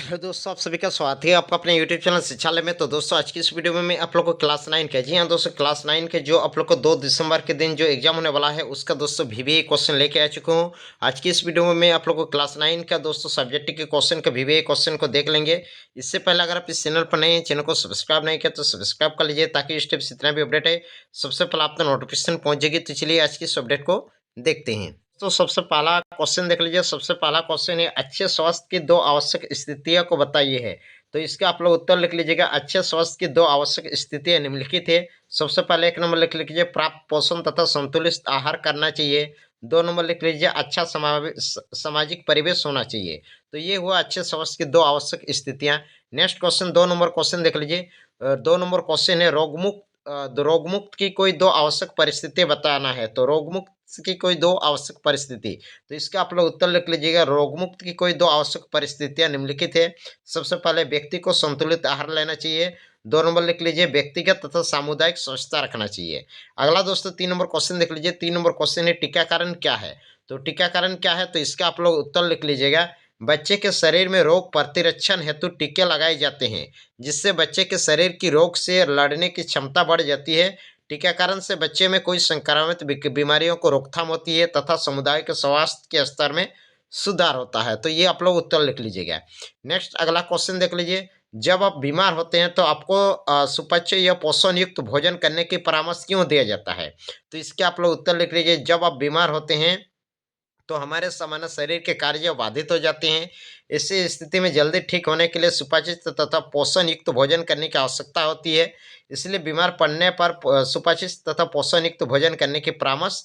Hello दोस्तों, आप सभी का स्वागत है आपका अपने यूट्यूब चैनल शिक्षालय में। तो दोस्तों, आज की इस वीडियो में मैं आप लोग को क्लास 9 के जी हाँ दोस्तों, क्लास 9 के जो आप लोग को 2 दिसंबर के दिन जो एग्जाम होने वाला है उसका दोस्तों वीवीए क्वेश्चन लेके आ चुका हूँ। आज की इस वीडियो में मैं आप लोग को क्लास 9 का दोस्तों सब्जेक्ट के क्वेश्चन का वीवीए क्वेश्चन को देख लेंगे। इससे पहले अगर आप इस चैनल पर नए हैं, चैनल को सब्सक्राइब नहीं किया तो सब्सक्राइब कर लीजिए ताकि इस टाइप से जितना भी अपडेट है सबसे पहले आप तक नोटिफिकेशन पहुंच जाएगी। तो चलिए आज की इस अपडेट को देखते हैं। तो सबसे पहला क्वेश्चन देख लीजिए। सबसे पहला क्वेश्चन है, अच्छे स्वास्थ्य की 2 आवश्यक स्थितियों को बताइए है। तो इसका आप लोग उत्तर लिख लीजिएगा। अच्छे स्वास्थ्य की 2 आवश्यक स्थितियां निम्नलिखित है। सबसे पहले 1 नंबर लिख लीजिए, पर्याप्त पोषण तथा संतुलित आहार करना चाहिए। 2 नंबर लिख लीजिए, अच्छा सामाजिक परिवेश होना चाहिए। तो ये हुआ अच्छे स्वास्थ्य की 2 आवश्यक स्थितियां। नेक्स्ट क्वेश्चन 2 नंबर क्वेश्चन देख लीजिए। 2 नंबर क्वेश्चन है, रोगमुक्त की कोई 2 आवश्यक परिस्थिति बताना है। तो रोगमुक्त की कोई 2 आवश्यक परिस्थिति, तो इसका आप लोग उत्तर लिख लीजिएगा। रोगमुक्त की कोई 2 आवश्यक परिस्थितियां निम्नलिखित है। सबसे पहले व्यक्ति को संतुलित आहार लेना चाहिए। 2 नंबर लिख लीजिए, व्यक्तिगत तथा सामुदायिक स्वच्छता रखना चाहिए। अगला दोस्तों 3 नंबर क्वेश्चन देख लीजिए। 3 नंबर क्वेश्चन है, टीकाकरण क्या है। तो टीकाकरण क्या है, तो इसका आप लोग उत्तर लिख लीजिएगा। बच्चे के शरीर में रोग प्रतिरक्षण हेतु टीके लगाए जाते हैं, जिससे बच्चे के शरीर की रोग से लड़ने की क्षमता बढ़ जाती है। टीकाकरण से बच्चे में कोई संक्रामित बीमारियों को रोकथाम होती है तथा समुदाय के स्वास्थ्य के स्तर में सुधार होता है। तो ये आप लोग उत्तर लिख लीजिएगा। नेक्स्ट अगला क्वेश्चन देख लीजिए। जब आप बीमार होते हैं तो आपको सुपाच्य या पोषण युक्त भोजन करने की परामर्श क्यों दिया जाता है। तो इसके आप लोग उत्तर लिख लीजिए। जब आप बीमार होते हैं तो हमारे सामान्य शरीर के कार्य बाधित हो जाते हैं। ऐसी स्थिति में जल्दी ठीक होने के लिए सुपाच्य तथा पोषण युक्त भोजन करने की आवश्यकता होती है। इसलिए बीमार पड़ने पर सुपाच्य तथा पोषण युक्त भोजन करने की परामर्श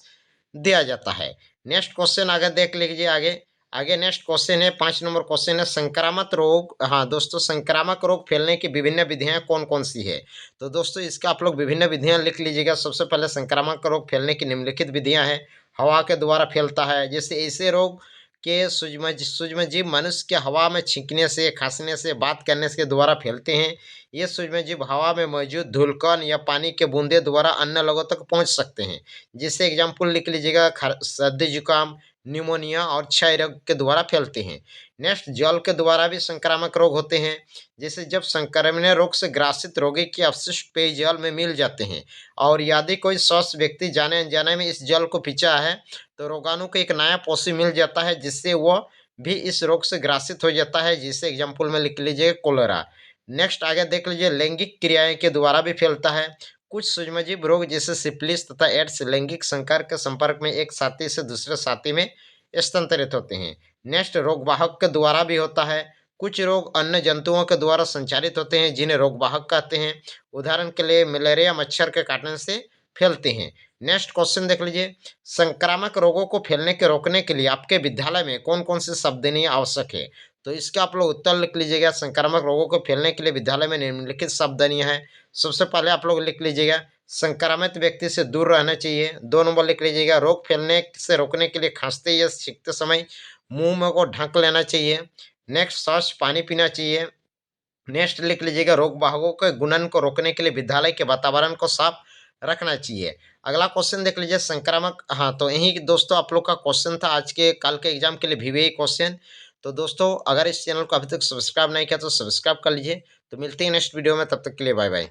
दिया जाता है। नेक्स्ट क्वेश्चन आगे देख लीजिए। आगे आगे नेक्स्ट क्वेश्चन है, 5 नंबर क्वेश्चन है, संक्रामक रोग। हाँ दोस्तों, संक्रामक रोग फैलने की विभिन्न विधियां कौन कौन सी है। तो दोस्तों इसका आप लोग विभिन्न विधियां लिख लीजिएगा। सबसे पहले संक्रामक रोग फैलने की निम्नलिखित विधियां हैं। हवा के द्वारा फैलता है, जैसे ऐसे रोग के सूक्ष्मजीव मनुष्य के हवा में छींकने से, खांसने से, बात करने के द्वारा फैलते हैं। ये सूक्ष्मजीव हवा में मौजूद धूलकण या पानी के बूंदे द्वारा अन्य लोगों तक पहुंच सकते हैं। जिससे एग्जाम्पल लिख लीजिएगा, सर्दी जुकाम, न्यूमोनिया और क्षय रोग के द्वारा फैलते हैं। नेक्स्ट, जल के द्वारा भी संक्रामक रोग होते हैं। जैसे जब संक्रमणीय रोग से ग्रसित रोगी के अवशिष्ट पेयजल में मिल जाते हैं और यदि कोई स्वस्थ व्यक्ति जाने अनजाने में इस जल को पीता है तो रोगाणु को एक नया पोषी मिल जाता है, जिससे वह भी इस रोग से ग्रसित हो जाता है। जिसे एग्जाम्पल में लिख लीजिए, कोलेरा। नेक्स्ट आगे देख लीजिए, लैंगिक क्रियाएं के द्वारा भी फैलता है। कुछ सूक्ष्मजीव रोग जैसे सिफिलिस तथा एड्स लैंगिक संपर्क के संपर्क में एक साथी से दूसरे साथी में स्थानांतरित होते हैं। नेक्स्ट, रोगवाहक के द्वारा भी होता है। कुछ रोग अन्य जंतुओं के द्वारा संचारित होते हैं, जिन्हें रोगवाहक कहते हैं। उदाहरण के लिए मलेरिया मच्छर के काटने से फैलते हैं। नेक्स्ट क्वेश्चन देख लीजिए। संक्रामक रोगों को फैलने के रोकने के लिए आपके विद्यालय में कौन कौन सी सावधानी आवश्यक है। तो इसका आप लोग उत्तर लिख लीजिएगा। संक्रामक रोगों को फैलने के लिए विद्यालय में निम्नलिखित सावधानियां हैं। सबसे पहले आप लोग लिख लीजिएगा, संक्रामित व्यक्ति से दूर रहना चाहिए। 2 नंबर लिख लीजिएगा, रोग फैलने से रोकने के लिए खांसते या छींकते समय मुंह में को ढक लेना चाहिए। नेक्स्ट, स्वच्छ पानी पीना चाहिए। नेक्स्ट लिख लीजिएगा, रोग वाहकों के गुणन को रोकने के लिए विद्यालय के वातावरण को साफ रखना चाहिए। अगला क्वेश्चन देख लीजिए, संक्रामक। हाँ, तो यही दोस्तों आप लोग का क्वेश्चन था आज के कल के एग्जाम के लिए वीवीए क्वेश्चन। तो दोस्तों, अगर इस चैनल को अभी तक सब्सक्राइब नहीं किया तो सब्सक्राइब कर लीजिए। तो मिलते हैं नेक्स्ट वीडियो में, तब तक के लिए बाय बाय।